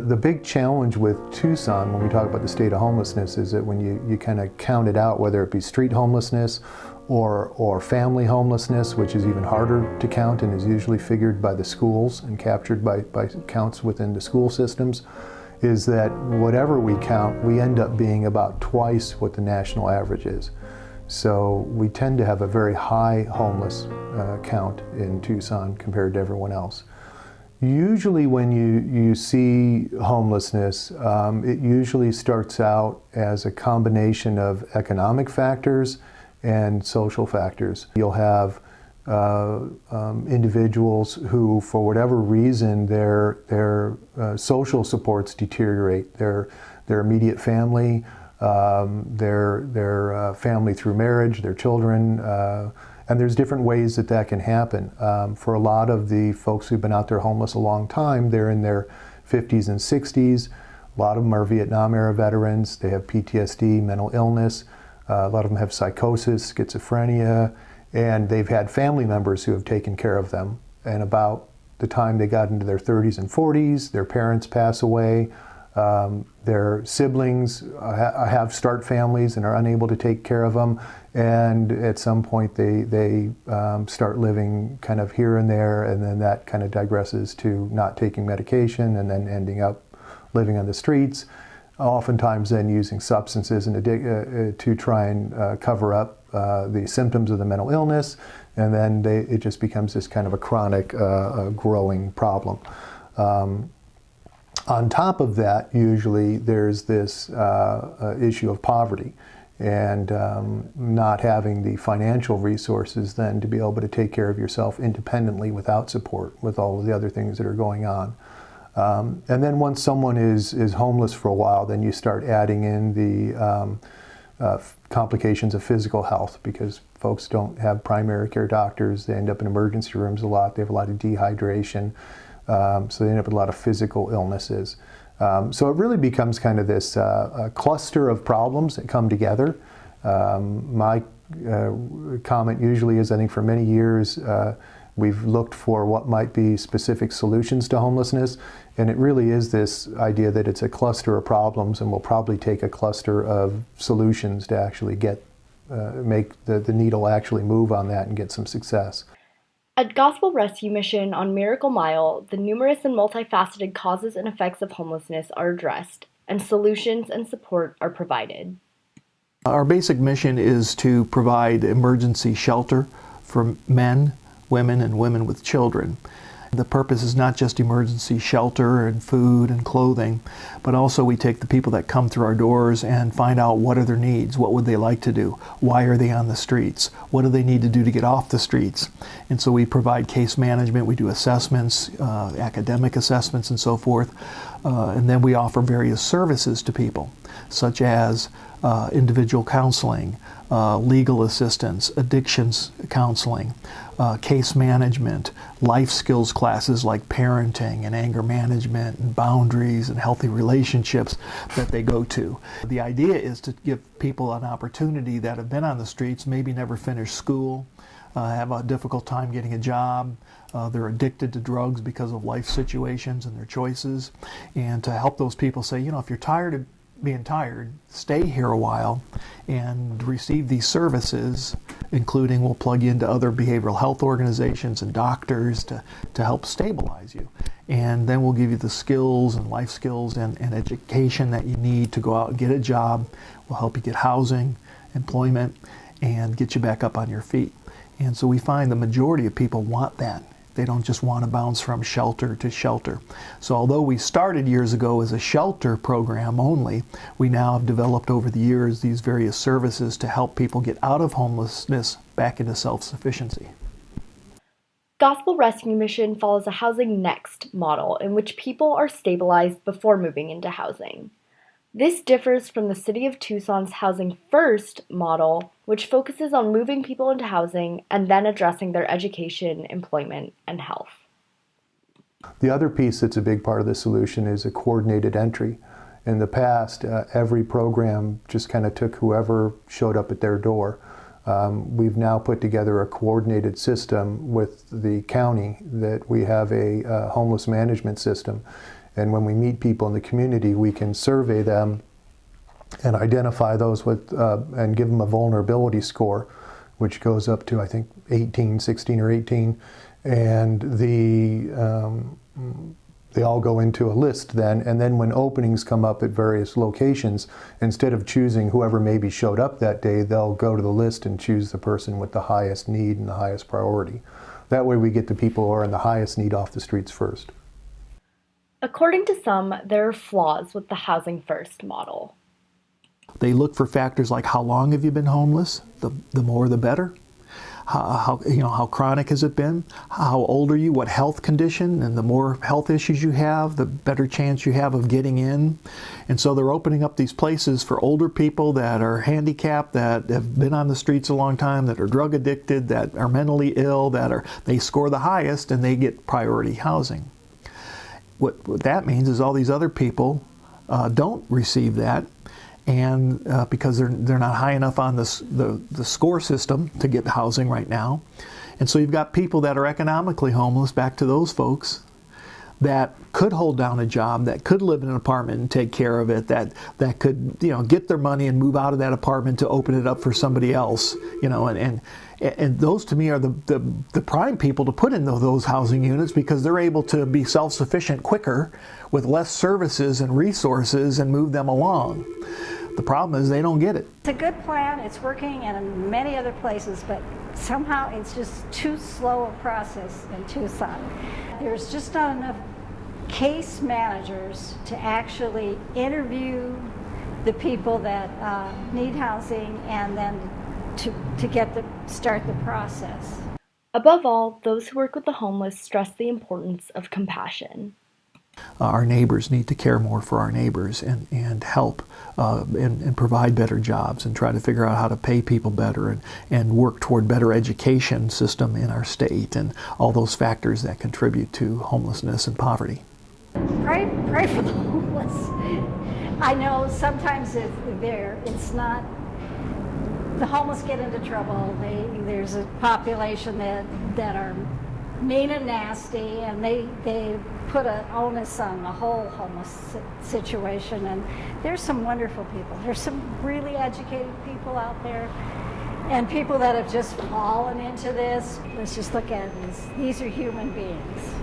The big challenge with Tucson when we talk about the state of homelessness is that when you kind of count it out, whether it be street homelessness or family homelessness, which is even harder to count and is usually figured by the schools and captured by counts within the school systems, is that whatever we count, we end up being about twice what the national average is. So we tend to have a very high homeless count in Tucson compared to everyone else. Usually when you see homelessness, it usually starts out as a combination of economic factors and social factors. You'll have individuals who, for whatever reason, their social supports deteriorate. Their immediate family, their family through marriage, their children, and there's different ways that can happen. For a lot of the folks who've been out there homeless a long time, they're in their 50s and 60s. A lot of them are Vietnam-era veterans. They have PTSD, mental illness. A lot of them have psychosis, schizophrenia, and they've had family members who have taken care of them. And about the time they got into their 30s and 40s, their parents pass away. Their siblings start families and are unable to take care of them, and at some point they start living kind of here and there, and then that kind of digresses to not taking medication and then ending up living on the streets, oftentimes then using substances to try and cover up the symptoms of the mental illness, and then it just becomes this kind of a chronic growing problem. On top of that, usually there's this issue of poverty and not having the financial resources then to be able to take care of yourself independently without support, with all of the other things that are going on. And then once someone is homeless for a while, then you start adding in the complications of physical health, because folks don't have primary care doctors. They end up in emergency rooms a lot. They have a lot of dehydration. So they end up with a lot of physical illnesses. So it really becomes kind of this cluster of problems that come together. My comment usually is, I think for many years we've looked for what might be specific solutions to homelessness, and it really is this idea that it's a cluster of problems, and we'll probably take a cluster of solutions to actually make the needle actually move on that and get some success. At Gospel Rescue Mission on Miracle Mile, the numerous and multifaceted causes and effects of homelessness are addressed, and solutions and support are provided. Our basic mission is to provide emergency shelter for men, women, and women with children. The purpose is not just emergency shelter and food and clothing, but also we take the people that come through our doors and find out what are their needs, what would they like to do, why are they on the streets, what do they need to do to get off the streets. And so we provide case management, we do assessments, academic assessments and so forth, and then we offer various services to people, such as individual counseling, legal assistance, addictions counseling, case management, life skills classes like parenting and anger management and boundaries and healthy relationships that they go to. The idea is to give people an opportunity that have been on the streets, maybe never finished school, have a difficult time getting a job, they're addicted to drugs because of life situations and their choices, and to help those people say, if you're tired of being tired, stay here a while and receive these services, including we'll plug you into other behavioral health organizations and doctors to help stabilize you. And then we'll give you the skills and life skills and education that you need to go out and get a job. We'll help you get housing, employment, and get you back up on your feet. And so we find the majority of people want that. They don't just want to bounce from shelter to shelter. So although we started years ago as a shelter program only, we now have developed over the years these various services to help people get out of homelessness back into self-sufficiency. Gospel Rescue Mission follows a Housing Next model in which people are stabilized before moving into housing. This differs from the City of Tucson's Housing First model, which focuses on moving people into housing and then addressing their education, employment, and health. The other piece that's a big part of the solution is a coordinated entry. In the past, every program just kind of took whoever showed up at their door. We've now put together a coordinated system with the county that we have a homeless management system. And when we meet people in the community, we can survey them and identify those with, and give them a vulnerability score, which goes up to, I think, 18, 16 or 18. And they all go into a list then, and then when openings come up at various locations, instead of choosing whoever maybe showed up that day, they'll go to the list and choose the person with the highest need and the highest priority. That way we get the people who are in the highest need off the streets first. According to some, there are flaws with the Housing First model. They look for factors like how long have you been homeless? The more the better. How chronic has it been? How old are you? What health condition? And the more health issues you have, the better chance you have of getting in. And so they're opening up these places for older people that are handicapped, that have been on the streets a long time, that are drug addicted, that are mentally ill, they score the highest and they get priority housing. What that means is all these other people don't receive that. And because they're not high enough on the score system to get housing right now. And so you've got people that are economically homeless, back to those folks, that could hold down a job, that could live in an apartment and take care of it, that could get their money and move out of that apartment to open it up for somebody else, and those to me are the prime people to put in those housing units, because they're able to be self-sufficient quicker with less services and resources and move them along. The problem is they don't get it. It's a good plan, it's working in many other places, but somehow it's just too slow a process in Tucson. There's just not enough case managers to actually interview the people that need housing and then to start the process. Above all, those who work with the homeless stress the importance of compassion. Our neighbors need to care more for our neighbors and help and provide better jobs and try to figure out how to pay people better and work toward better education system in our state and all those factors that contribute to homelessness and poverty. Pray for the homeless. I know sometimes it's not, the homeless get into trouble. There's a population that are mean and nasty, and they put an onus on the whole homeless situation. And there's some wonderful people. There's some really educated people out there, and people that have just fallen into this. Let's just look at it as these are human beings.